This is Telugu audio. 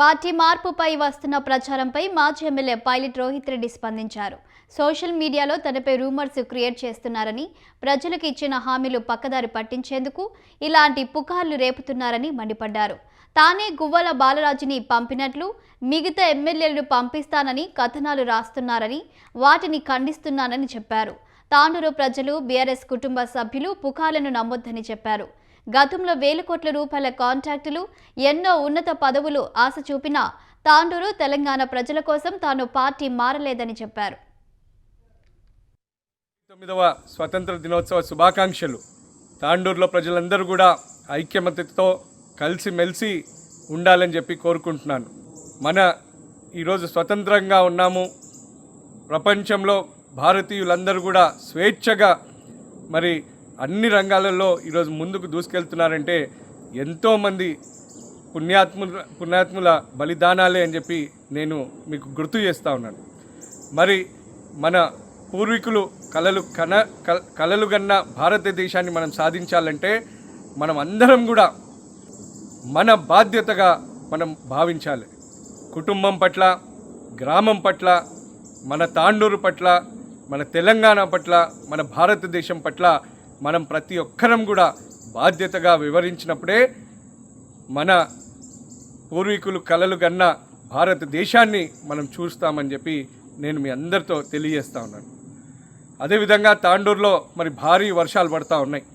పార్టీ మార్పుపై వస్తున్న ప్రచారంపై మాజీ ఎమ్మెల్యే పైలట్ రోహిత్ రెడ్డి స్పందించారు. సోషల్ మీడియాలో తనపై రూమర్స్ క్రియేట్ చేస్తున్నారని, ప్రజలకు ఇచ్చిన హామీలు పక్కదారి పట్టించేందుకు ఇలాంటి పుకార్లు రేపుతున్నారని మండిపడ్డారు. తానే గువ్వల బాలరాజుని పంపినట్లు మిగతా ఎమ్మెల్యేలను పంపిస్తానని కథనాలు రాస్తున్నారని, వాటిని ఖండిస్తున్నానని చెప్పారు. తాండూరు ప్రజలు, బీఆర్ఎస్ కుటుంబ సభ్యులు పుకార్లను నమ్మొద్దని చెప్పారు. గతంలో వేల కోట్ల రూపాయల కాంట్రాక్టులు, ఎన్నో ఉన్నత పదవులు ఆశ చూపిన తాండూరు తెలంగాణ ప్రజల కోసం తాను పార్టీ మారలేదని చెప్పారు. 9వ స్వతంత్ర దినోత్సవ శుభాకాంక్షలు. తాండూరులో ప్రజలందరూ కూడా ఐక్యమత్యతో కలిసిమెలిసి ఉండాలని చెప్పి కోరుకుంటున్నాను. మన ఈరోజు స్వతంత్రంగా ఉన్నాము. ప్రపంచంలో భారతీయులందరూ కూడా స్వేచ్ఛగా మరి అన్ని రంగాలలో ఈరోజు ముందుకు దూసుకెళ్తున్నారంటే ఎంతోమంది పుణ్యాత్ముల బలిదానాలే అని చెప్పి నేను మీకు గుర్తు చేస్తూ ఉన్నాను. మరి మన పూర్వీకులు కలలు కన్న భారతదేశాన్ని మనం సాధించాలంటే మనం అందరం కూడా మన బాధ్యతగా మనం భావించాలి. కుటుంబం పట్ల, గ్రామం పట్ల, మన తాండూరు పట్ల, మన తెలంగాణ పట్ల, మన భారతదేశం పట్ల మనం ప్రతి ఒక్కరం కూడా బాధ్యతగా వివరించినప్పుడే మన పూర్వీకులు కలలు కన్న భారతదేశాన్ని మనం చూస్తామని చెప్పి నేను మీ అందరితో తెలియజేస్తూ ఉన్నాను. అదేవిధంగా తాండూరులో మరి భారీ వర్షాలు పడుతూ ఉన్నాయి.